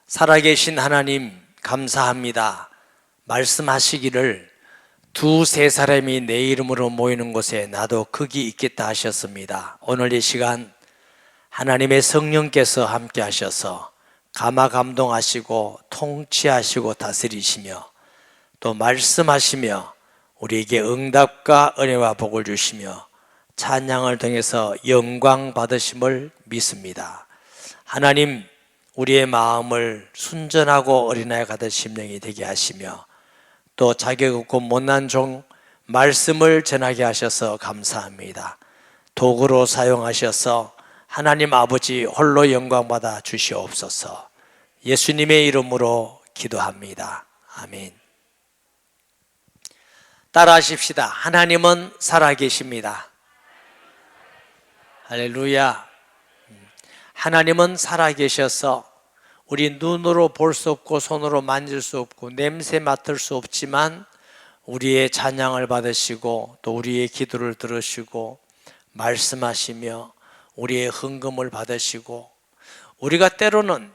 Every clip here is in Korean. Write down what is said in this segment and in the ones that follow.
살아계신 하나님 감사합니다. 말씀하시기를 두세 사람이 내 이름으로 모이는 곳에 나도 거기 있겠다 하셨습니다. 오늘 이 시간 하나님의 성령께서 함께 하셔서 감화 감동하시고 통치하시고 다스리시며 또 말씀하시며 우리에게 응답과 은혜와 복을 주시며 찬양을 통해서 영광 받으심을 믿습니다. 하나님, 우리의 마음을 순전하고 어린아이 같은 심령이 되게 하시며 또 자격 없고 못난 종 말씀을 전하게 하셔서 감사합니다. 도구로 사용하셔서 하나님 아버지 홀로 영광 받아 주시옵소서. 예수님의 이름으로 기도합니다. 아멘. 따라하십시다. 하나님은 살아계십니다. 할렐루야. 하나님은 살아계셔서 우리 눈으로 볼 수 없고 손으로 만질 수 없고 냄새 맡을 수 없지만 우리의 찬양을 받으시고 또 우리의 기도를 들으시고 말씀하시며 우리의 헌금을 받으시고 우리가 때로는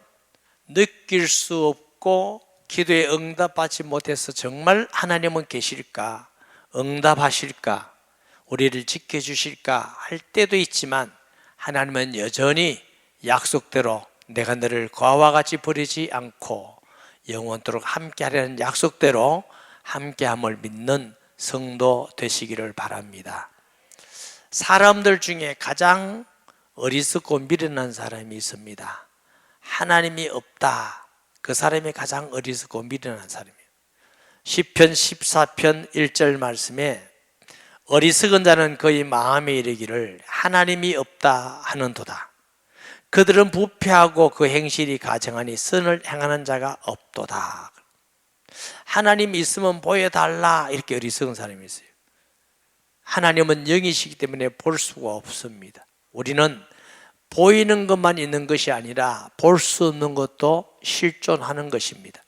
느낄 수 없고 기도에 응답받지 못해서 정말 하나님은 계실까? 응답하실까? 우리를 지켜주실까? 할 때도 있지만 하나님은 여전히 약속대로 내가 너를 과와 같이 버리지 않고 영원토록 함께하려는 약속대로 함께함을 믿는 성도 되시기를 바랍니다. 사람들 중에 가장 어리석고 미련한 사람이 있습니다. 하나님이 없다. 그 사람이 가장 어리석고 미련한 사람이에요. 시편 14편 1절 말씀에 어리석은 자는 그의 마음에 이르기를 하나님이 없다 하는도다. 그들은 부패하고 그 행실이 가증하니 선을 행하는 자가 없도다. 하나님 있으면 보여달라 이렇게 어리석은 사람이 있어요. 하나님은 영이시기 때문에 볼 수가 없습니다. 우리는 보이는 것만 있는 것이 아니라 볼 수 없는 것도 실존하는 것입니다.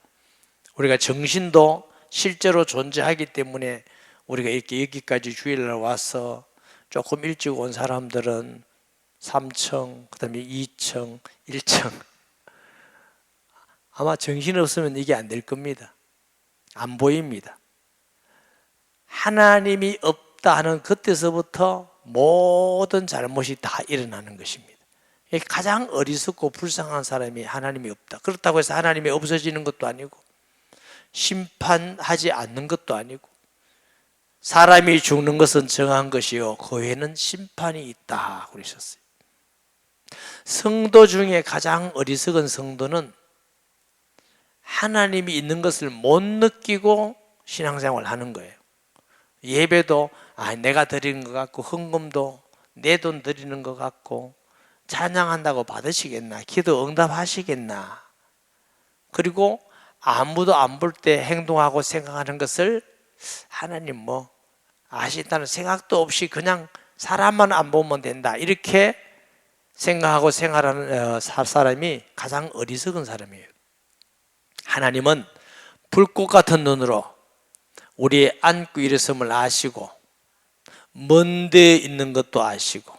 우리가 정신도 실제로 존재하기 때문에 우리가 이렇게 여기까지 주일날 와서 조금 일찍 온 사람들은 3층, 그 다음에 2층, 1층 아마 정신 없으면 이게 안 될 겁니다. 안 보입니다. 하나님이 없다 하는 그때서부터 모든 잘못이 다 일어나는 것입니다. 가장 어리석고 불쌍한 사람이 하나님이 없다. 그렇다고 해서 하나님이 없어지는 것도 아니고 심판하지 않는 것도 아니고 사람이 죽는 것은 정한 것이요 그 외에는 심판이 있다 그러셨어요. 성도 중에 가장 어리석은 성도는 하나님이 있는 것을 못 느끼고 신앙생활을 하는 거예요. 예배도 내가 드리는 것 같고 헌금도 내 돈 드리는 것 같고 찬양한다고 받으시겠나? 기도 응답하시겠나? 그리고 아무도 안 볼 때 행동하고 생각하는 것을 하나님 뭐 아신다는 생각도 없이 그냥 사람만 안 보면 된다 이렇게 생각하고 생활하는 사람이 가장 어리석은 사람이에요. 하나님은 불꽃 같은 눈으로 우리의 앉고 일어섬을 아시고 먼 데에 있는 것도 아시고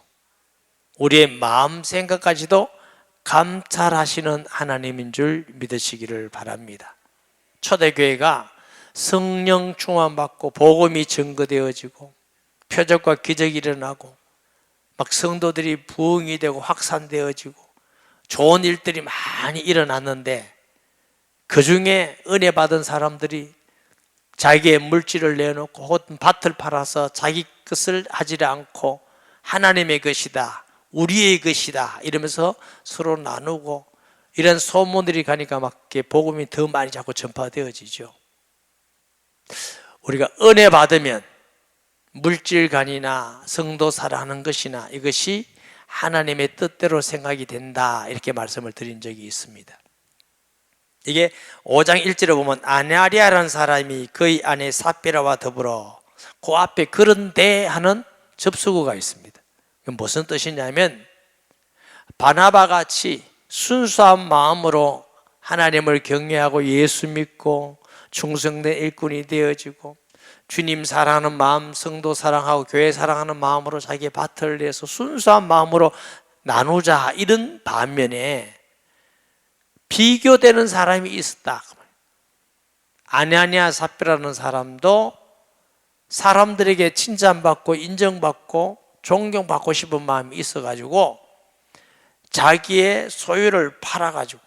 우리의 마음 생각까지도 감찰하시는 하나님인 줄 믿으시기를 바랍니다. 초대교회가 성령 충만받고 복음이 증거되어지고 표적과 기적이 일어나고 막 성도들이 부흥이 되고 확산되어지고 좋은 일들이 많이 일어났는데 그 중에 은혜 받은 사람들이 자기의 물질을 내놓고 혹은 밭을 팔아서 자기 것을 하지 않고 하나님의 것이다, 우리의 것이다 이러면서 서로 나누고 이런 소문들이 가니까 막 복음이 더 많이 자꾸 전파되어지죠. 우리가 은혜 받으면 물질관이나 성도 사랑하는 것이나 이것이 하나님의 뜻대로 생각이 된다 이렇게 말씀을 드린 적이 있습니다. 이게 5장 1절에 보면 아나리아라는 사람이 그의 아내 삽비라와 더불어 그 앞에 그런데 하는 접수구가 있습니다. 이건 무슨 뜻이냐면 바나바 같이 순수한 마음으로 하나님을 경외하고 예수 믿고 충성된 일꾼이 되어지고 주님 사랑하는 마음, 성도 사랑하고 교회 사랑하는 마음으로 자기의 밭을 내서 순수한 마음으로 나누자 이런 반면에 비교되는 사람이 있었다. 아나니아 삽비라는 사람도 사람들에게 칭찬받고 인정받고 존경받고 싶은 마음이 있어가지고 자기의 소유를 팔아가지고,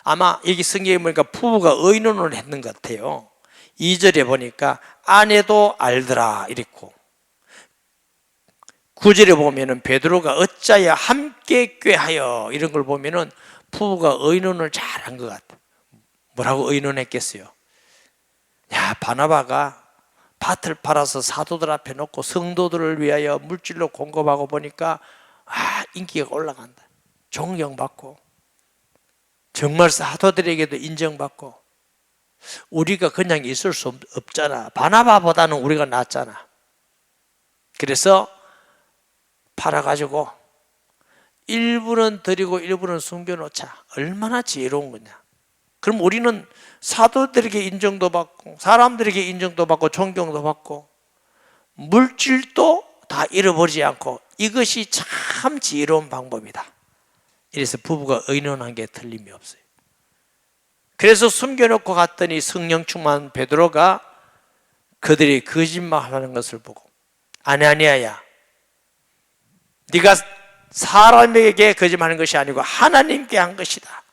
아마 여기 성경에 보니까 부부가 의논을 했는 것 같아요. 2절에 보니까 아내도 알더라 이랬고, 9절에 보면은 베드로가 어찌하여 함께 꾀하여 이런 걸 보면은 부부가 의논을 잘한 것 같아. 뭐라고 의논했겠어요? 야, 바나바가 밭을 팔아서 사도들 앞에 놓고 성도들을 위하여 물질로 공급하고 보니까 인기가 올라간다. 존경받고 정말 사도들에게도 인정받고, 우리가 그냥 있을 수 없잖아. 바나바보다는 우리가 낫잖아. 그래서 팔아가지고 일부는 드리고 일부는 숨겨놓자. 얼마나 지혜로운 거냐. 그럼 우리는 사도들에게 인정도 받고 사람들에게 인정도 받고 존경도 받고 물질도 다 잃어버리지 않고, 이것이 참 지혜로운 방법이다. 이래서 부부가 의논한 게 틀림이 없어요. 그래서 숨겨놓고 갔더니 성령 충만 베드로가 그들이 거짓말하는 것을 보고, 아나니아야, 네가 사람에게 거짓말하는 것이 아니고 하나님께 한 것이다.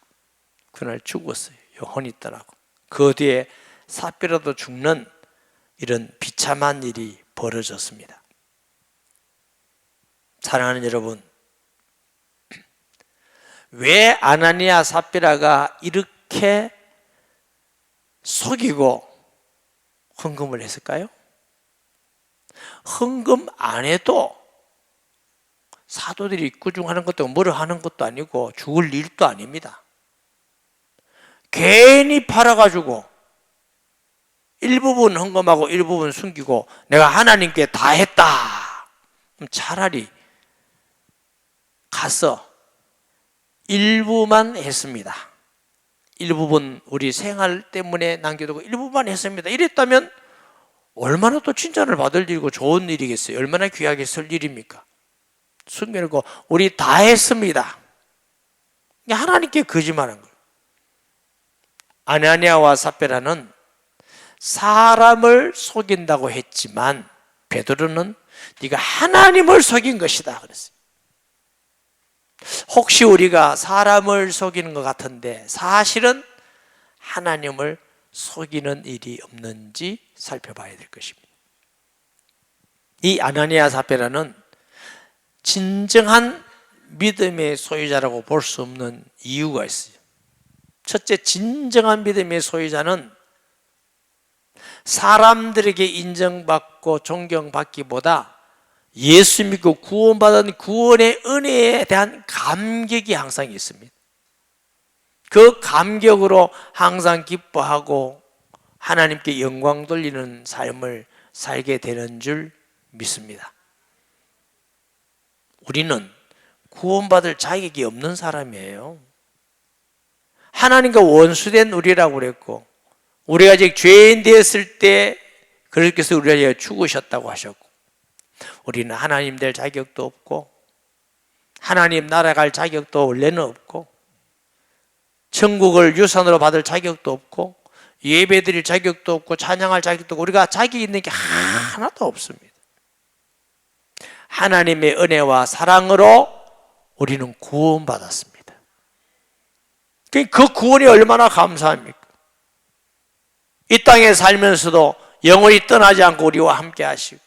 그날 죽었어요. 영혼이 떠나고. 그 뒤에 삽비라도 죽는 이런 비참한 일이 벌어졌습니다. 사랑하는 여러분, 왜 아나니아 삽비라가 이렇게 속이고 헌금을 했을까요? 헌금 안 해도 사도들이 꾸중하는 것도 뭐를 하는 것도 아니고 죽을 일도 아닙니다. 괜히 팔아가지고 일부분 헌금하고 일부분 숨기고 내가 하나님께 다 했다. 그럼 차라리 가서 일부만 했습니다. 일부분 우리 생활 때문에 남겨두고 일부만 했습니다. 이랬다면 얼마나 또 칭찬을 받을 일이고 좋은 일이겠어요. 얼마나 귀하게 쓸 일입니까? 숨겨놓고 우리 다 했습니다. 하나님께 거짓말한 거예요. 아나니아와 삽비라는 사람을 속인다고 했지만 베드로는 네가 하나님을 속인 것이다 그랬어요. 혹시 우리가 사람을 속이는 것 같은데 사실은 하나님을 속이는 일이 없는지 살펴봐야 될 것입니다. 이 아나니아 삽비라는 진정한 믿음의 소유자라고 볼 수 없는 이유가 있어요. 첫째, 진정한 믿음의 소유자는 사람들에게 인정받고 존경받기보다 예수 믿고 구원받은 구원의 은혜에 대한 감격이 항상 있습니다. 그 감격으로 항상 기뻐하고 하나님께 영광 돌리는 삶을 살게 되는 줄 믿습니다. 우리는 구원받을 자격이 없는 사람이에요. 하나님과 원수된 우리라고 그랬고, 우리가 아직 죄인 되었을 때 그렇게해서 우리가 위하여 죽으셨다고 하셨고, 우리는 하나님 될 자격도 없고 하나님 나라 갈 자격도 원래는 없고 천국을 유산으로 받을 자격도 없고 예배 드릴 자격도 없고 찬양할 자격도 없고, 우리가 자격이 있는 게 하나도 없습니다. 하나님의 은혜와 사랑으로 우리는 구원받았습니다. 그 구원이 얼마나 감사합니까? 이 땅에 살면서도 영원히 떠나지 않고 우리와 함께 하시고,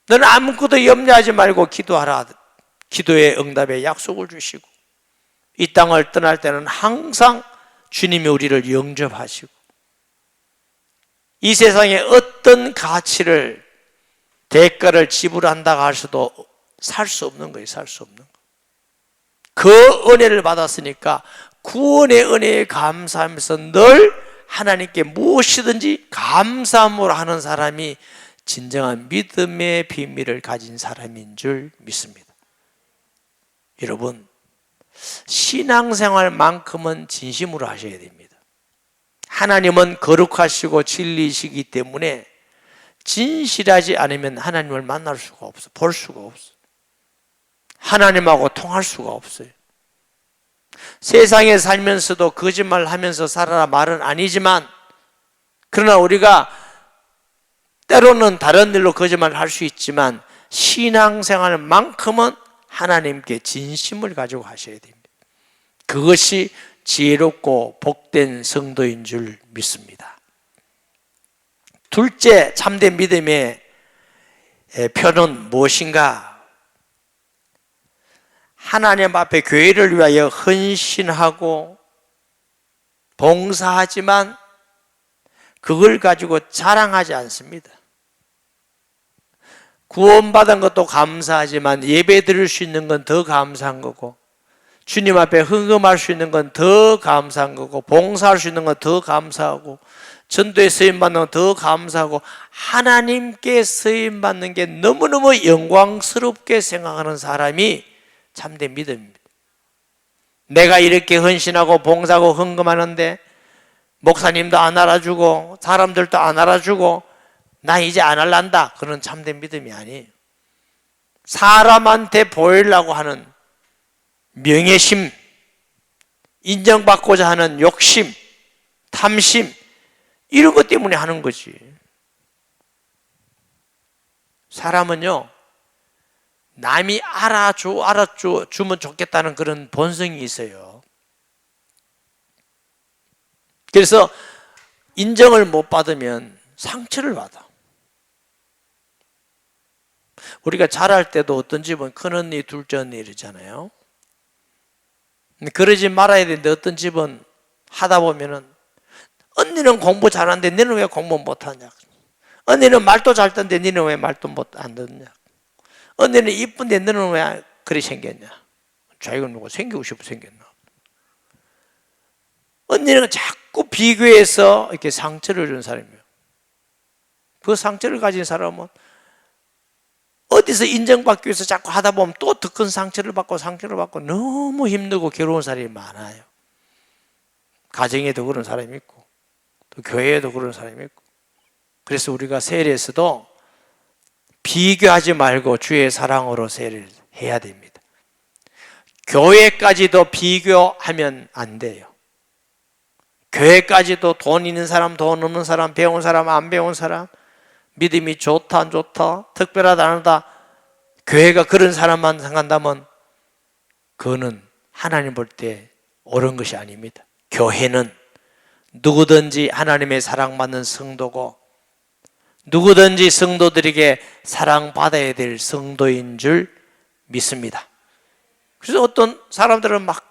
너는 아무것도 염려하지 말고 기도하라. 기도의 응답의 약속을 주시고, 이 땅을 떠날 때는 항상 주님이 우리를 영접하시고, 이 세상에 어떤 가치를 대가를 지불한다고 하셔도 살 수 없는 거예요. 살 수 없는 거. 그 은혜를 받았으니까 구원의 은혜에 감사하면서 늘 하나님께 무엇이든지 감사함으로 하는 사람이 진정한 믿음의 비밀을 가진 사람인 줄 믿습니다. 여러분, 신앙생활만큼은 진심으로 하셔야 됩니다. 하나님은 거룩하시고 진리이시기 때문에 진실하지 않으면 하나님을 만날 수가 없어, 볼 수가 없어, 하나님하고 통할 수가 없어요. 세상에 살면서도 거짓말하면서 살아라 말은 아니지만, 그러나 우리가 때로는 다른 일로 거짓말을 할 수 있지만 신앙생활만큼은 하나님께 진심을 가지고 하셔야 됩니다. 그것이 지혜롭고 복된 성도인 줄 믿습니다. 둘째 참된 믿음의 표는 무엇인가? 하나님 앞에 교회를 위하여 헌신하고 봉사하지만 그걸 가지고 자랑하지 않습니다. 구원받은 것도 감사하지만 예배 드릴 수 있는 건 더 감사한 거고, 주님 앞에 헌금할 수 있는 건 더 감사한 거고, 봉사할 수 있는 건 더 감사하고, 전도에 쓰임받는 건 더 감사하고, 하나님께 쓰임받는 게 너무너무 영광스럽게 생각하는 사람이 참된 믿음입니다. 내가 이렇게 헌신하고 봉사하고 헌금하는데 목사님도 안 알아주고 사람들도 안 알아주고 나 이제 안 할란다, 그런 참된 믿음이 아니에요. 사람한테 보이려고 하는 명예심, 인정받고자 하는 욕심, 탐심, 이런 것 때문에 하는 거지. 사람은요, 남이 알아주면 좋겠다는 그런 본성이 있어요. 그래서 인정을 못 받으면 상처를 받아. 우리가 자랄 때도 어떤 집은 큰언니, 둘째 언니 이러잖아요. 그러지 말아야 되는데 어떤 집은 하다 보면은 언니는 공부 잘하는데 너는 왜 공부 못하냐? 언니는 말도 잘 듣는데 너는 왜 말도 안 듣냐? 언니는 이쁜데 너는 왜 그리 생겼냐? 자기가 누가 생기고 싶어 생겼나? 언니는 자꾸 비교해서 이렇게 상처를 주는 사람이에요. 그 상처를 가진 사람은 어디서 인정받기 위해서 자꾸 하다 보면 또 더 큰 상처를 받고 너무 힘들고 괴로운 사람이 많아요. 가정에도 그런 사람이 있고 또 교회에도 그런 사람이 있고. 그래서 우리가 세례에서도 비교하지 말고 주의 사랑으로 세례를 해야 됩니다. 교회까지도 비교하면 안 돼요. 교회까지도 돈 있는 사람, 돈 없는 사람, 배운 사람, 안 배운 사람, 믿음이 좋다 안 좋다, 특별하다 안 하다, 교회가 그런 사람만 생각한다면 그거는 하나님 볼 때 옳은 것이 아닙니다. 교회는 누구든지 하나님의 사랑받는 성도고 누구든지 성도들에게 사랑받아야 될 성도인 줄 믿습니다. 그래서 어떤 사람들은 막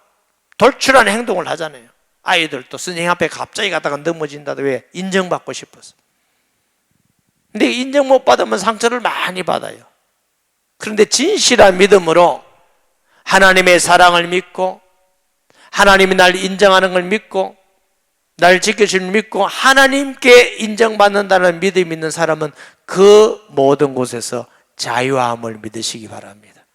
돌출하는 행동을 하잖아요. 아이들도 선생님 앞에 갑자기 가다가 넘어진다도 왜? 인정받고 싶어서. 근데 인정 못 받으면 상처를 많이 받아요. 그런데 진실한 믿음으로 하나님의 사랑을 믿고 하나님이 날 인정하는 걸 믿고 날 지켜주는 믿고 하나님께 인정받는다는 믿음이 있는 사람은 그 모든 곳에서 자유함을 믿으시기 바랍니다.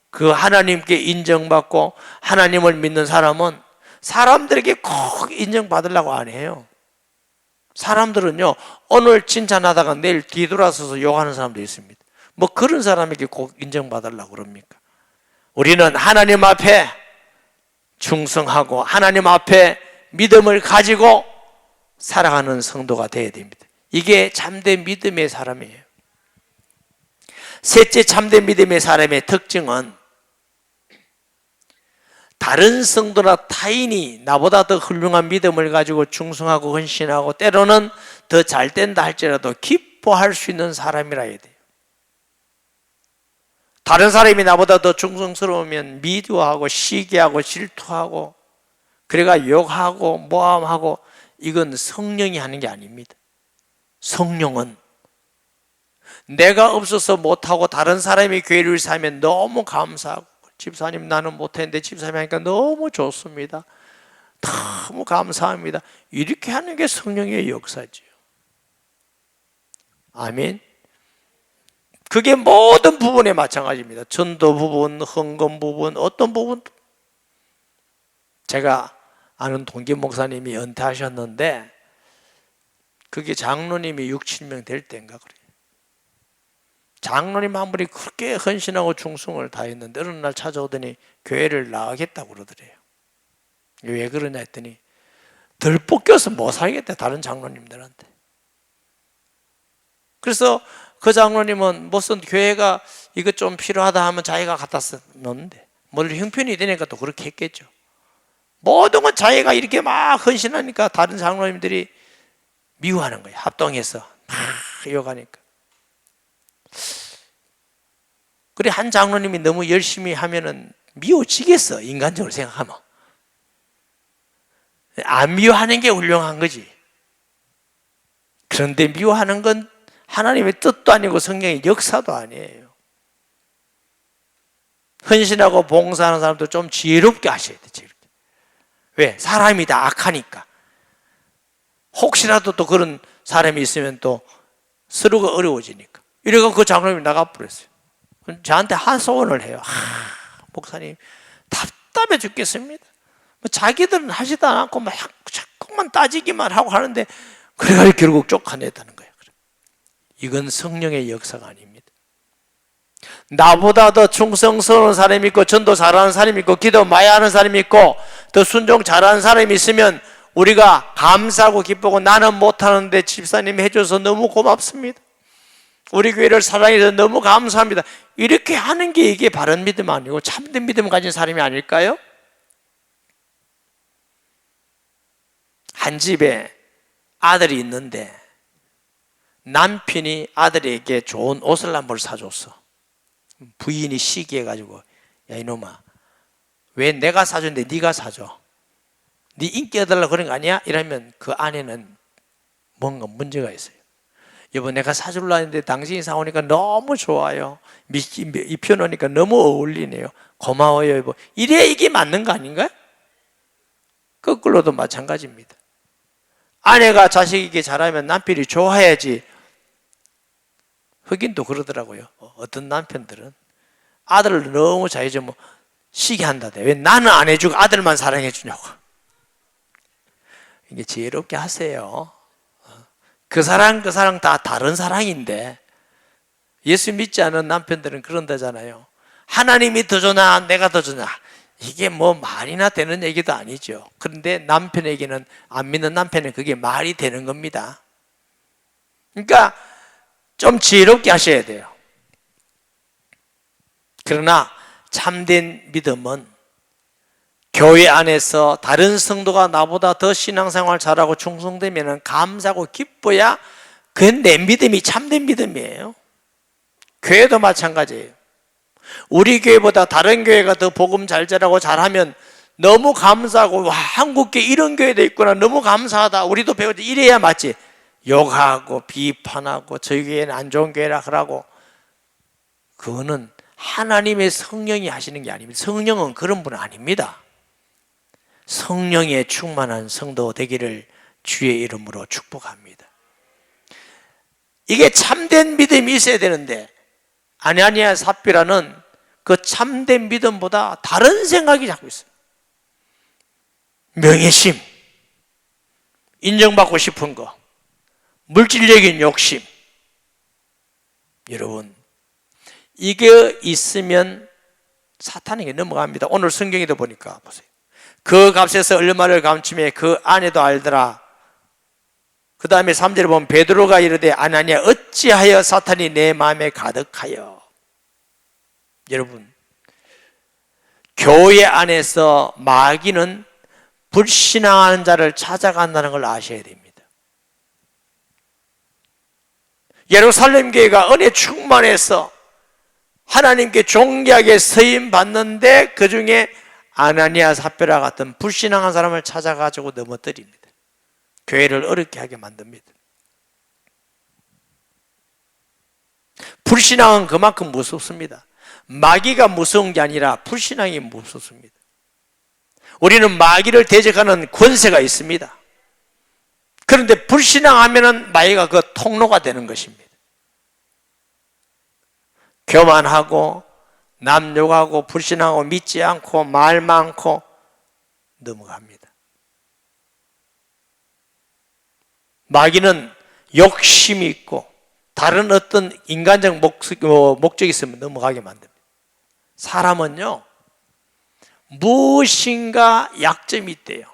그 하나님께 인정받고 하나님을 믿는 사람은 사람들에게 꼭 인정받으려고 안 해요. 사람들은요, 오늘 칭찬하다가 내일 뒤돌아서서 욕하는 사람도 있습니다. 뭐 그런 사람에게 꼭 인정받으려고 그럽니까? 우리는 하나님 앞에 충성하고 하나님 앞에 믿음을 가지고 살아가는 성도가 되어야 됩니다. 이게 참된 믿음의 사람이에요. 셋째 참된 믿음의 사람의 특징은 다른 성도나 타인이 나보다 더 훌륭한 믿음을 가지고 충성하고 헌신하고 때로는 더 잘된다 할지라도 기뻐할 수 있는 사람이라 해야 돼요. 다른 사람이 나보다 더 충성스러우면 미워하고 시기하고 질투하고 그래가 욕하고 모함하고, 이건 성령이 하는 게 아닙니다. 성령은 내가 없어서 못하고 다른 사람이 교회를 위해서 하면 너무 감사하고, 집사님 나는 못했는데 집사님이 하니까 너무 좋습니다, 너무 감사합니다, 이렇게 하는 게 성령의 역사죠. 아멘. 그게 모든 부분에 마찬가지입니다. 전도 부분, 헌금 부분, 어떤 부분도. 제가 아는 동기 목사님이 은퇴하셨는데 그게 장로님이 6, 7명 될 때인가 그래요. 장로님 한 분이 그렇게 헌신하고 충성을 다했는데 어느 날 찾아오더니 교회를 나가겠다고 그러더래요. 왜 그러냐 했더니 덜 뽑겨서 못 살겠대, 다른 장로님들한테. 그래서 그 장로님은 무슨 교회가 이거 좀 필요하다 하면 자기가 갖다 넣는데, 뭘 형편이 되니까 또 그렇게 했겠죠. 모든 건 자기가 이렇게 막 헌신하니까 다른 장로님들이 미워하는 거예요. 합동해서 막 이어가니까. 그래, 한 장로님이 너무 열심히 하면은 미워지겠어, 인간적으로 생각하면. 안 미워하는 게 훌륭한 거지. 그런데 미워하는 건 하나님의 뜻도 아니고 성령의 역사도 아니에요. 헌신하고 봉사하는 사람도 좀 지혜롭게 하셔야 돼, 지혜롭게. 왜? 사람이 다 악하니까. 혹시라도 또 그런 사람이 있으면 또 서로가 어려워지니까. 이래가 그 장로님이 나가버렸어요. 저한테 하소원을 해요. 목사님, 답답해 죽겠습니다. 자기들은 하지도 않고 막 자꾸만 따지기만 하고 하는데, 그래가 결국 쫓아냈다는 거예요. 이건 성령의 역사가 아닙니다. 나보다 더 충성스러운 사람이 있고, 전도 잘하는 사람이 있고, 기도 많이 하는 사람이 있고, 더 순종 잘하는 사람이 있으면 우리가 감사하고 기쁘고, 나는 못하는데 집사님이 해줘서 너무 고맙습니다, 우리 교회를 사랑해서 너무 감사합니다, 이렇게 하는 게 이게 바른 믿음 아니고 참된 믿음 가진 사람이 아닐까요? 한 집에 아들이 있는데 남편이 아들에게 좋은 옷을 한 벌 사줬어. 부인이 시기해가지고, 야 이놈아, 왜 내가 사줬는데 네가 사줘? 네 인기 얻으려고 그런 거 아니야? 이러면 그 아내는 뭔가 문제가 있어요. 여보, 내가 사주려고 했는데 당신이 사오니까 너무 좋아요, 입혀놓으니까 너무 어울리네요, 고마워요 여보. 이래야 이게 맞는 거 아닌가요? 거꾸로도 마찬가지입니다. 아내가 자식에게 잘하면 남편이 좋아해야지. 흑인도 그러더라고요. 어떤 남편들은 아들을 너무 잘해주면 시기 한다대. 왜 나는 안 해주고 아들만 사랑해 주냐고. 이게 지혜롭게 하세요. 그 사랑 다 다른 사랑인데, 예수 믿지 않은 남편들은 그런다잖아요. 하나님이 더 좋나 내가 더 좋나, 이게 뭐 말이나 되는 얘기도 아니죠. 그런데 남편에게는, 안 믿는 남편은 그게 말이 되는 겁니다. 그러니까 좀 지혜롭게 하셔야 돼요. 그러나 참된 믿음은 교회 안에서 다른 성도가 나보다 더 신앙생활 잘하고 충성되면 감사하고 기뻐야 그건 내 믿음이 참된 믿음이에요. 교회도 마찬가지예요. 우리 교회보다 다른 교회가 더 복음 잘 전하고 잘하면 너무 감사하고, 와, 한국교회 이런 교회도 있구나, 너무 감사하다, 우리도 배우자, 이래야 맞지. 욕하고 비판하고 저희 교회는 안 좋은 교회라 하라고, 그거는 하나님의 성령이 하시는 게 아닙니다. 성령은 그런 분 아닙니다. 성령에 충만한 성도 되기를 주의 이름으로 축복합니다. 이게 참된 믿음이 있어야 되는데, 아나니아 삽비라는 그 참된 믿음보다 다른 생각이 자꾸 있어요. 명예심, 인정받고 싶은 거, 물질적인 욕심. 여러분, 이게 있으면 사탄에게 넘어갑니다. 오늘 성경에도 보니까 보세요. 그 값에서 얼마를 감추며 그 아내도 알더라. 그 다음에 3절에 보면 베드로가 이르되 아나니아 어찌하여 사탄이 내 마음에 가득하여. 여러분, 교회 안에서 마귀는 불신앙하는 자를 찾아간다는 걸 아셔야 됩니다. 예루살렘 교회가 은혜 충만해서 하나님께 존귀하게 서임 받는데, 그 중에 아나니아 삽비라 같은 불신앙한 사람을 찾아가지고 넘어뜨립니다. 교회를 어렵게 하게 만듭니다. 불신앙은 그만큼 무섭습니다. 마귀가 무서운 게 아니라 불신앙이 무섭습니다. 우리는 마귀를 대적하는 권세가 있습니다. 그런데 불신앙하면 마귀가 그 통로가 되는 것입니다. 교만하고 남 욕하고 불신하고 믿지 않고 말 많고 넘어갑니다. 마귀는 욕심이 있고 다른 어떤 인간적 목적이 있으면 넘어가게 만듭니다. 사람은요, 무엇인가 약점이 있대요.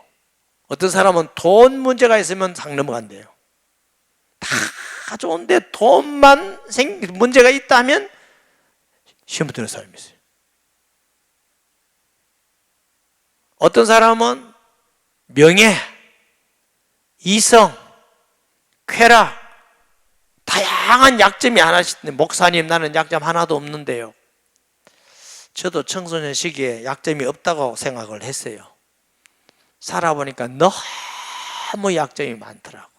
어떤 사람은 돈 문제가 있으면 상 넘어간대요. 다 좋은데 돈만 문제가 있다면 시험 붙는 사람이 있어요. 어떤 사람은 명예, 이성, 쾌락, 다양한 약점이 하나씩 있는데, 목사님 나는 약점 하나도 없는데요. 저도 청소년 시기에 약점이 없다고 생각을 했어요. 살아보니까 너무 약점이 많더라고.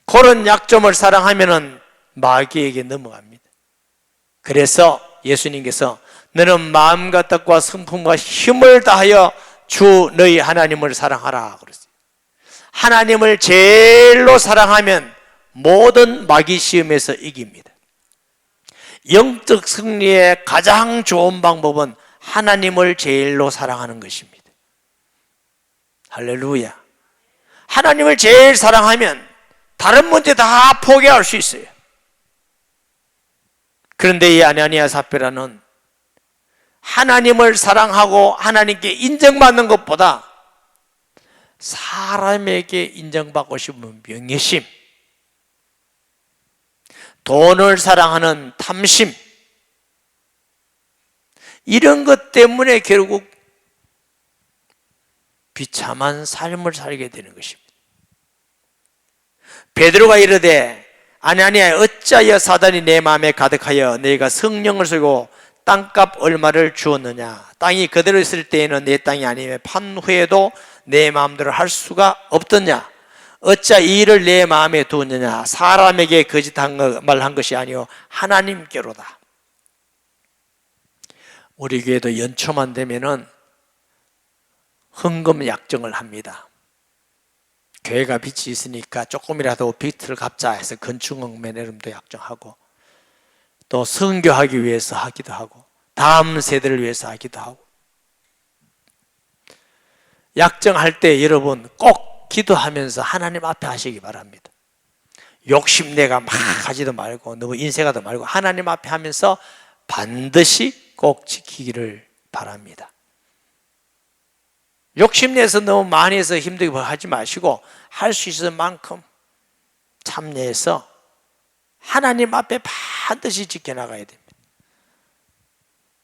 그런 약점을 사랑하면은 마귀에게 넘어갑니다. 그래서 예수님께서 너는 마음과 뜻과 성품과 힘을 다하여 주 너희 하나님을 사랑하라 그랬어요. 하나님을 제일로 사랑하면 모든 마귀 시험에서 이깁니다. 영적 승리의 가장 좋은 방법은 하나님을 제일로 사랑하는 것입니다. 할렐루야. 하나님을 제일 사랑하면 다른 문제 다 포기할 수 있어요. 그런데 이 아나니아 삽비라는 하나님을 사랑하고 하나님께 인정받는 것보다 사람에게 인정받고 싶은 명예심, 돈을 사랑하는 탐심, 이런 것 때문에 결국 비참한 삶을 살게 되는 것입니다. 베드로가 이르되 아나니아 어찌하여 사단이 내 마음에 가득하여 너희가 성령을 쓰고 땅값 얼마를 주었느냐. 땅이 그대로 있을 때에는 내 땅이 아니며 판 후에도 내 마음대로 할 수가 없더냐. 어찌 이 일을 내 마음에 두었느냐. 사람에게 거짓한 말한 것이 아니요 하나님께로다. 우리 교회도 연초만 되면은 헌금 약정을 합니다. 교회가 빚이 있으니까 조금이라도 빚을 갚자 해서 건축업 매너름도 약정하고, 또 선교하기 위해서 하기도 하고, 다음 세대를 위해서 하기도 하고. 약정할 때 여러분 꼭 기도하면서 하나님 앞에 하시기 바랍니다. 욕심내가 막 하지도 말고 너무 인색하도 말고 하나님 앞에 하면서 반드시 꼭 지키기를 바랍니다. 욕심내서 너무 많이 해서 힘들게 하지 마시고 할 수 있을 만큼 참여해서 하나님 앞에 반드시 지켜나가야 됩니다.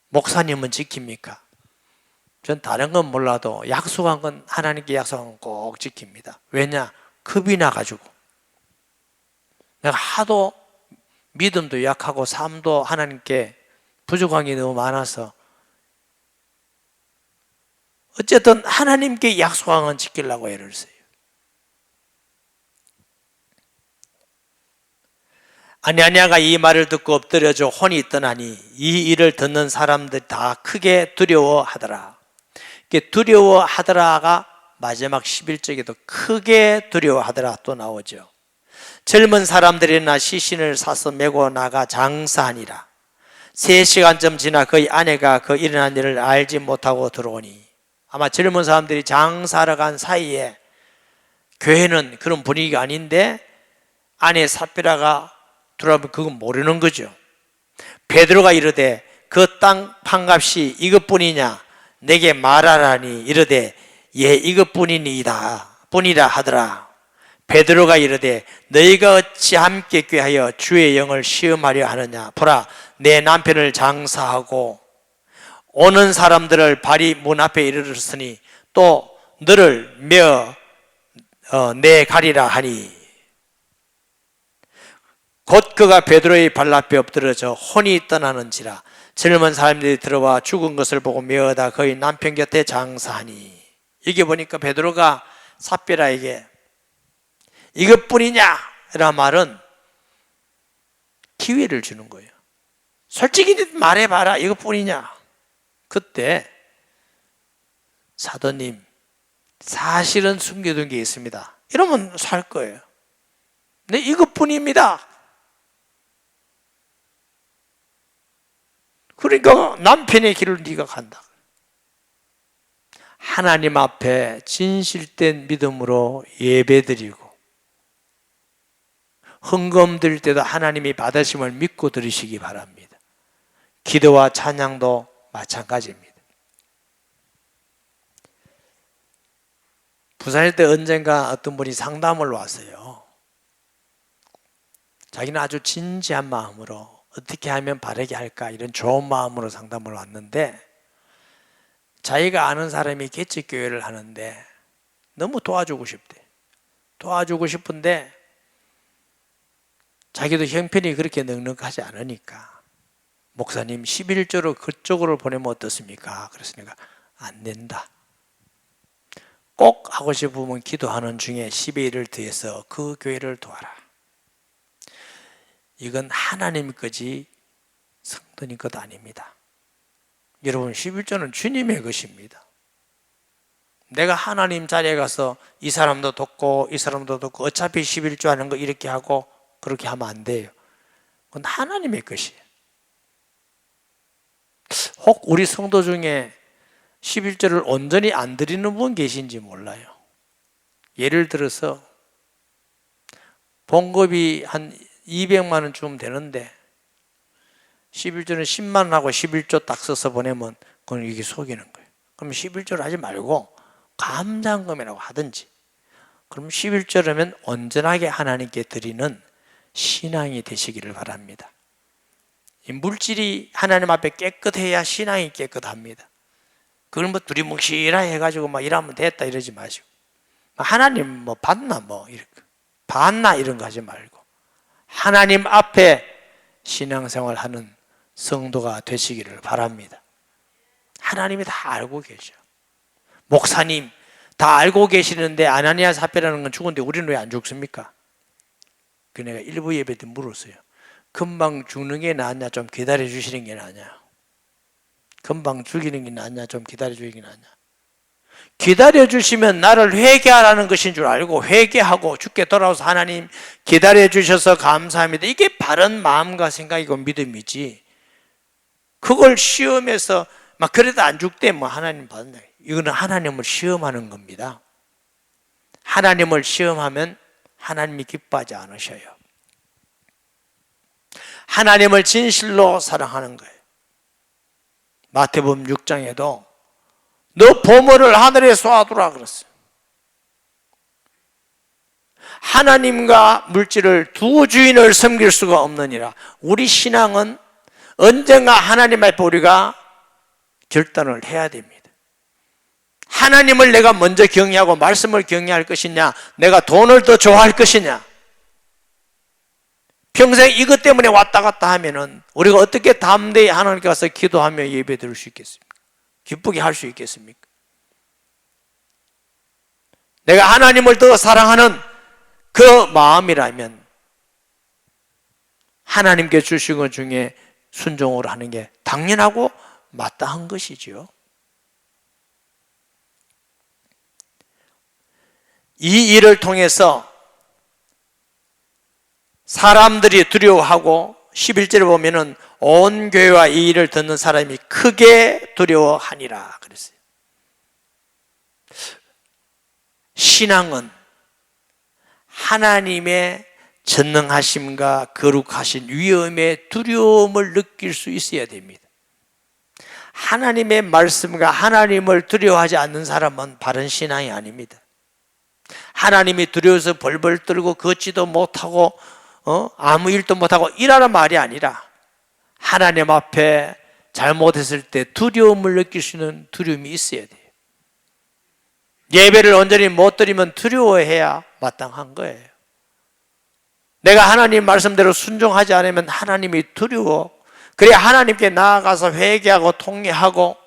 목사님은 지킵니까? 전 다른 건 몰라도 약속한 건, 하나님께 약속한 건 꼭 지킵니다. 왜냐? 겁이 나가지고. 내가 하도 믿음도 약하고 삶도 하나님께 부족한 게 너무 많아서 어쨌든 하나님께 약속한 건 지키려고 애를 써요. 아나니아가 이 말을 듣고 엎드려져 혼이 떠나니 이 일을 듣는 사람들 다 크게 두려워하더라. 두려워하더라가 마지막 11절에도 크게 두려워하더라 또 나오죠. 젊은 사람들이나 시신을 사서 메고 나가 장사하니라. 3시간쯤 지나 그의 아내가 그 일어난 일을 알지 못하고 들어오니, 아마 젊은 사람들이 장사하러 간 사이에, 교회는 그런 분위기가 아닌데 아내 삽비라가 들어오면 그건 모르는 거죠. 베드로가 이르되 그 땅 판값이 이것뿐이냐 내게 말하라니 이르되 예 이것뿐이니이다 뿐이라 하더라. 베드로가 이르되 너희가 어찌 함께 꾀하여 주의 영을 시험하려 하느냐. 보라 내 남편을 장사하고 오는 사람들을 발이 문 앞에 이르렀으니 또 너를 메어 내 가리라 하니, 곧 그가 베드로의 발 앞에 엎드려져 혼이 떠나는지라. 젊은 사람들이 들어와 죽은 것을 보고 메어다 그의 남편 곁에 장사하니. 이게 보니까 베드로가 삽비라에게 이것뿐이냐 이런 말은 기회를 주는 거예요. 솔직히 말해봐라 이것뿐이냐. 그때 사도님 사실은 숨겨둔 게 있습니다 이러면 살 거예요. 네 이것뿐입니다. 그러니까 남편의 길을 네가 간다. 하나님 앞에 진실된 믿음으로 예배드리고 헌금 드릴 때도 하나님이 받으심을 믿고 드리시기 바랍니다. 기도와 찬양도 마찬가지입니다. 부산일 때 언젠가 어떤 분이 상담을 왔어요. 자기는 아주 진지한 마음으로 어떻게 하면 바르게 할까 이런 좋은 마음으로 상담을 왔는데, 자기가 아는 사람이 개척교회를 하는데 너무 도와주고 싶대. 도와주고 싶은데 자기도 형편이 그렇게 넉넉하지 않으니까, 목사님 11조로 그쪽으로 보내면 어떻습니까? 그랬으니까 안 된다. 꼭 하고 싶으면 기도하는 중에 10의 1을 더해서 그 교회를 도와라. 이건 하나님 거지 성도님 것 아닙니다. 여러분, 11조는 주님의 것입니다. 내가 하나님 자리에 가서 이 사람도 돕고 이 사람도 돕고 어차피 11조 하는 거 이렇게 하고 그렇게 하면 안 돼요. 그건 하나님의 것이에요. 혹 우리 성도 중에 11조를 온전히 안 드리는 분 계신지 몰라요. 예를 들어서 봉급이 한 200만 원 주면 되는데 11조는 10만 원 하고 11조 딱 써서 보내면 그건 이게 속이는 거예요. 그럼 11조를 하지 말고 감장금이라고 하든지, 그럼 11조라면 온전하게 하나님께 드리는 신앙이 되시기를 바랍니다. 이 물질이 하나님 앞에 깨끗해야 신앙이 깨끗합니다. 그걸 뭐 두리뭉실하 해가지고 막 이러면 됐다 이러지 마시고, 하나님 뭐 받나 뭐 이렇게 받나 이런 거 하지 말고 하나님 앞에 신앙생활 하는 성도가 되시기를 바랍니다. 하나님이 다 알고 계셔. 목사님 다 알고 계시는데 아나니아 삽비라는 건 죽었는데 우리는 왜 안 죽습니까? 그 내가 일부 예배 때 물었어요. 금방 죽는 게 낫냐 좀 기다려 주시는 게 낫냐? 금방 죽이는 게 낫냐 좀 기다려 주시는 게 낫냐? 기다려 주시면 나를 회개하라는 것인 줄 알고 회개하고 죽게 돌아와서 하나님 기다려 주셔서 감사합니다, 이게 바른 마음과 생각이고 믿음이지, 그걸 시험해서 막 그래도 안 죽대 뭐 하나님 받는다, 이거는 하나님을 시험하는 겁니다. 하나님을 시험하면 하나님이 기뻐하지 않으셔요. 하나님을 진실로 사랑하는 거예요. 마태복음 6장에도 너 보물을 하늘에 쏘아두라 그랬어요. 하나님과 물질을 두 주인을 섬길 수가 없느니라. 우리 신앙은 언젠가 하나님 앞에 우리가 결단을 해야 됩니다. 하나님을 내가 먼저 경외하고 말씀을 경외할 것이냐, 내가 돈을 더 좋아할 것이냐, 평생 이것 때문에 왔다 갔다 하면은 우리가 어떻게 담대히 하나님께 가서 기도하며 예배 드릴 수 있겠습니까? 기쁘게 할 수 있겠습니까? 내가 하나님을 더 사랑하는 그 마음이라면 하나님께 주신 것 중에 순종을 하는 게 당연하고 마땅한 것이지요. 이 일을 통해서 사람들이 두려워하고 11절에 보면은 온 교회와 이 일을 듣는 사람이 크게 두려워하니라 그랬어요. 신앙은 하나님의 전능하심과 거룩하신 위엄의 두려움을 느낄 수 있어야 됩니다. 하나님의 말씀과 하나님을 두려워하지 않는 사람은 바른 신앙이 아닙니다. 하나님이 두려워서 벌벌 떨고 걷지도 못하고 아무 일도 못하고 이라는 말이 아니라 하나님 앞에 잘못했을 때 두려움을 느낄 수 있는 두려움이 있어야 돼요. 예배를 온전히 못 드리면 두려워해야 마땅한 거예요. 내가 하나님 말씀대로 순종하지 않으면 하나님이 두려워. 그래야 하나님께 나아가서 회개하고 통회하고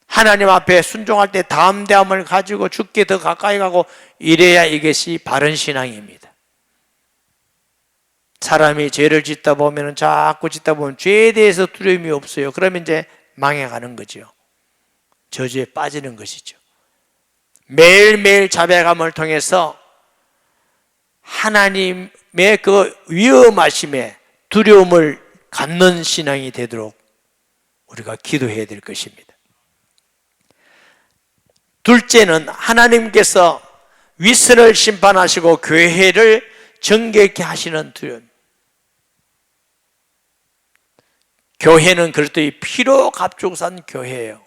하나님 앞에 순종할 때 담대함을 가지고 주께 더 가까이 가고 이래야 이것이 바른 신앙입니다. 사람이 죄를 짓다 보면 자꾸 짓다 보면 죄에 대해서 두려움이 없어요. 그러면 이제 망해가는 거죠. 저주에 빠지는 것이죠. 매일매일 자백함을 통해서 하나님의 그 위험하심에 두려움을 갖는 신앙이 되도록 우리가 기도해야 될 것입니다. 둘째는 하나님께서 위선을 심판하시고 교회를 정결케 하시는 두려움. 교회는 그렇듯이 피로 값주고 산 교회예요.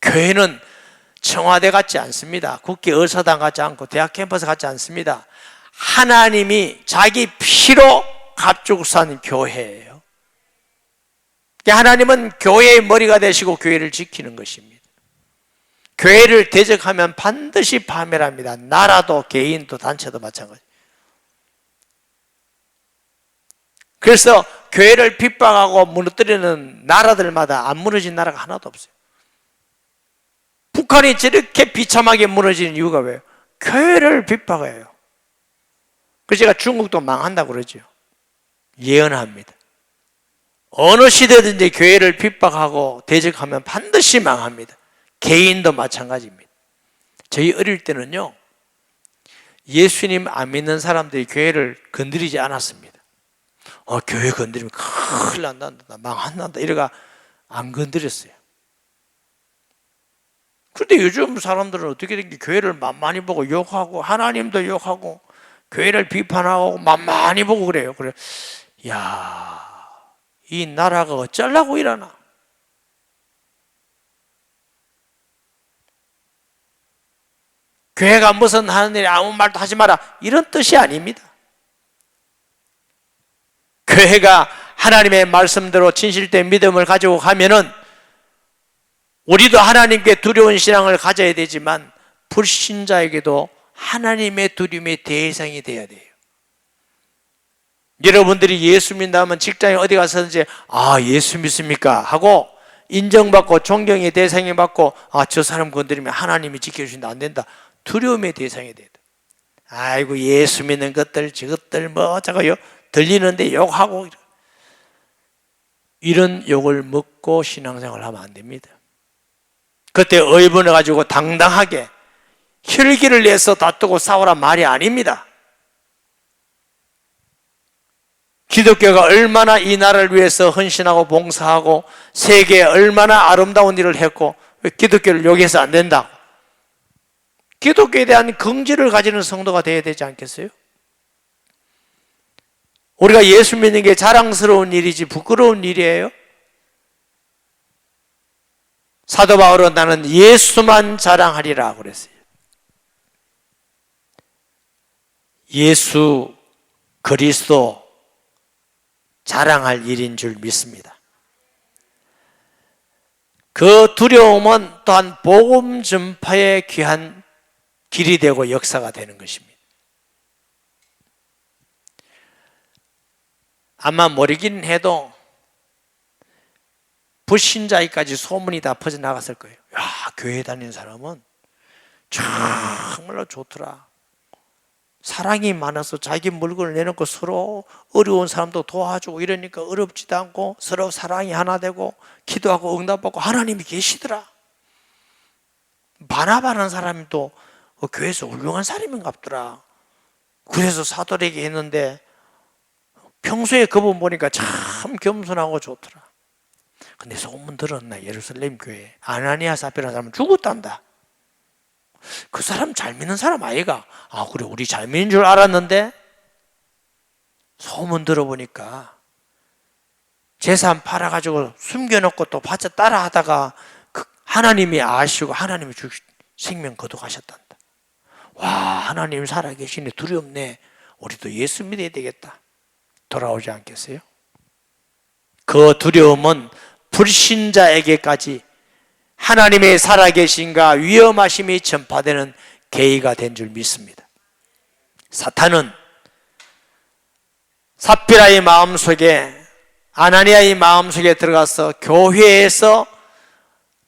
교회는 청와대 같지 않습니다. 국회 의사당 같지 않고 대학 캠퍼스 같지 않습니다. 하나님이 자기 피로 값주고 산 교회예요. 하나님은 교회의 머리가 되시고 교회를 지키는 것입니다. 교회를 대적하면 반드시 파멸합니다. 나라도 개인도 단체도 마찬가지. 그래서 교회를 핍박하고 무너뜨리는 나라들마다 안 무너진 나라가 하나도 없어요. 북한이 저렇게 비참하게 무너지는 이유가 왜요? 교회를 핍박해요. 그래서 제가 중국도 망한다고 그러죠. 예언합니다. 어느 시대든지 교회를 핍박하고 대적하면 반드시 망합니다. 개인도 마찬가지입니다. 저희 어릴 때는요, 예수님 안 믿는 사람들이 교회를 건드리지 않았습니다. 교회 건드리면 큰일 난다, 망한다, 이래가 안 건드렸어요. 그런데 요즘 사람들은 어떻게 된 게 교회를 만만히 보고 욕하고 하나님도 욕하고 교회를 비판하고 만만히 보고 그래요. 그래, 야, 이 나라가 어쩌려고 이러나? 교회가 무슨 하는 일에 아무 말도 하지 마라, 이런 뜻이 아닙니다. 교회가 하나님의 말씀대로 진실된 믿음을 가지고 가면은 우리도 하나님께 두려운 신앙을 가져야 되지만 불신자에게도 하나님의 두려움의 대상이 되어야 돼요. 여러분들이 예수 믿는다면 직장에 어디 가서든지 예수 믿습니까? 하고 인정받고 존경의 대상이 받고 저 사람 건드리면 하나님이 지켜주신다, 안 된다, 두려움의 대상이 돼야 돼. 아이고 예수 믿는 것들 저것들 뭐 어쩌고요, 들리는데 욕하고, 이런 욕을 먹고 신앙생활을 하면 안 됩니다. 그때 의분해 가지고 당당하게 혈기를 내서 다투고 싸우란 말이 아닙니다. 기독교가 얼마나 이 나라를 위해서 헌신하고 봉사하고 세계에 얼마나 아름다운 일을 했고 왜 기독교를 욕해서 안 된다고? 기독교에 대한 긍지를 가지는 성도가 되어야 되지 않겠어요? 우리가 예수 믿는 게 자랑스러운 일이지 부끄러운 일이에요? 사도 바울은 나는 예수만 자랑하리라 그랬어요. 예수 그리스도 자랑할 일인 줄 믿습니다. 그 두려움은 또한 복음 전파의 귀한 길이 되고 역사가 되는 것입니다. 아마 모르긴 해도 불신자에까지 소문이 다 퍼져나갔을 거예요. 야, 교회 다니는 사람은 정말로 좋더라. 사랑이 많아서 자기 물건을 내놓고 서로 어려운 사람도 도와주고 이러니까 어렵지도 않고 서로 사랑이 하나 되고 기도하고 응답받고 하나님이 계시더라. 바나바라는 사람이 또 교회에서 훌륭한 사람인 같더라. 그래서 사도에게 했는데 평소에 그분 보니까 참 겸손하고 좋더라. 근데 소문 들었나? 예루살렘 교회 아나니아 사피라는 사람은 죽었단다. 그 사람 잘 믿는 사람 아이가? 그래, 우리 잘 믿는 줄 알았는데 소문 들어보니까 재산 팔아가지고 숨겨놓고 또 바쳐 따라하다가 하나님이 아시고 하나님이 생명 거둬가셨단다. 와, 하나님 살아계시네, 두렵네, 우리도 예수 믿어야 되겠다. 돌아오지 않겠어요? 그 두려움은 불신자에게까지 하나님의 살아계신가 위험하심이 전파되는 계기가 된 줄 믿습니다. 사탄은 삽비라의 마음속에, 아나니아의 마음속에 들어가서 교회에서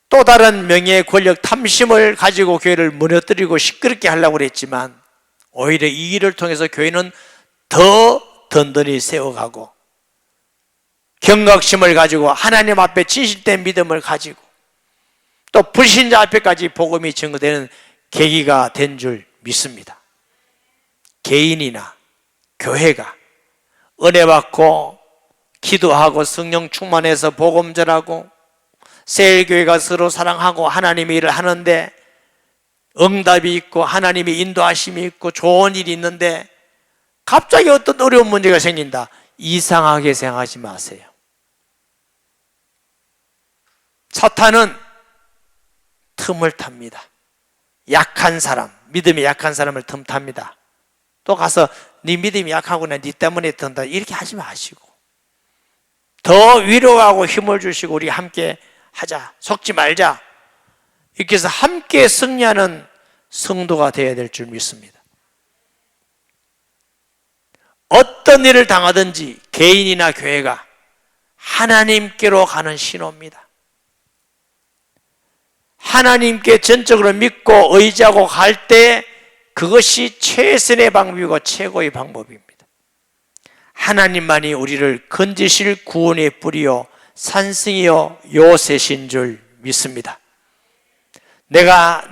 또 다른 명예, 권력, 탐심을 가지고 교회를 무너뜨리고 시끄럽게 하려고 했지만 오히려 이 일을 통해서 교회는 더 든든히 세워가고 경각심을 가지고 하나님 앞에 진실된 믿음을 가지고 또 불신자 앞에까지 복음이 증거되는 계기가 된 줄 믿습니다. 개인이나 교회가 은혜 받고 기도하고 성령 충만해서 복음 전하고 세일교회가 서로 사랑하고 하나님의 일을 하는데 응답이 있고 하나님의 인도하심이 있고 좋은 일이 있는데 갑자기 어떤 어려운 문제가 생긴다, 이상하게 생각하지 마세요. 사탄은 틈을 탑니다. 약한 사람, 믿음이 약한 사람을 틈탑니다. 또 가서 네 믿음이 약하구나, 네 때문에 든다, 이렇게 하지 마시고 더 위로하고 힘을 주시고 우리 함께 하자, 속지 말자, 이렇게 해서 함께 승리하는 성도가 되어야 될 줄 믿습니다. 어떤 일을 당하든지 개인이나 교회가 하나님께로 가는 신호입니다. 하나님께 전적으로 믿고 의지하고 갈 때 그것이 최선의 방법이고 최고의 방법입니다. 하나님만이 우리를 건지실 구원의 뿌리요 산승이요 요새신 줄 믿습니다. 내가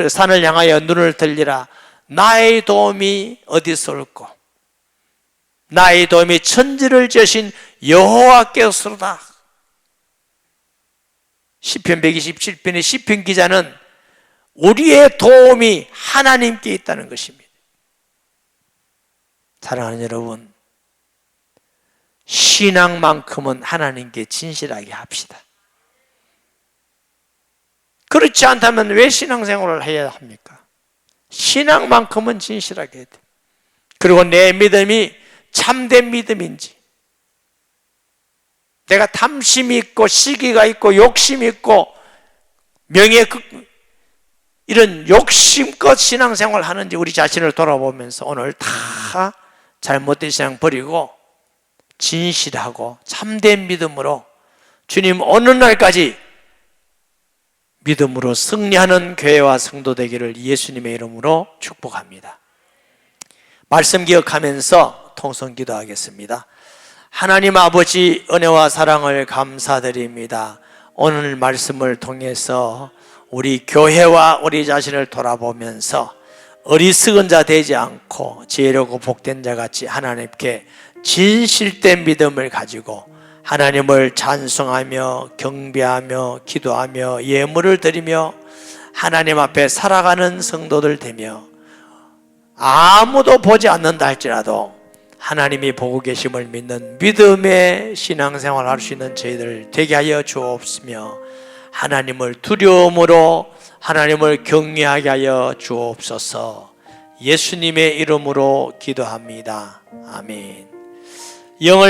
산을 향하여 눈을 들리라. 나의 도움이 어디서 올꼬? 나의 도움이 천지를 지으신 여호와께서로다. 시편 127편의 시편 기자는 우리의 도움이 하나님께 있다는 것입니다. 사랑하는 여러분, 신앙만큼은 하나님께 진실하게 합시다. 그렇지 않다면 왜 신앙생활을 해야 합니까? 신앙만큼은 진실하게 해야 돼. 그리고 내 믿음이 참된 믿음인지, 내가 탐심이 있고 시기가 있고 욕심이 있고 이런 욕심껏 신앙생활을 하는지 우리 자신을 돌아보면서 오늘 다 잘못된 신앙 버리고 진실하고 참된 믿음으로 주님 어느 날까지 믿음으로 승리하는 교회와 성도 되기를 예수님의 이름으로 축복합니다. 말씀 기억하면서 통성 기도하겠습니다. 하나님 아버지, 은혜와 사랑을 감사드립니다. 오늘 말씀을 통해서 우리 교회와 우리 자신을 돌아보면서 어리석은 자 되지 않고 지혜롭고 복된 자 같이 하나님께 진실된 믿음을 가지고 하나님을 찬송하며 경배하며 기도하며 예물을 드리며 하나님 앞에 살아가는 성도들 되며 아무도 보지 않는다 할지라도 하나님이 보고 계심을 믿는 믿음의 신앙생활을 할 수 있는 저희들 되게 하여 주옵시며 하나님을 두려움으로 하나님을 경외하게 하여 주옵소서. 예수님의 이름으로 기도합니다. 아멘. 영을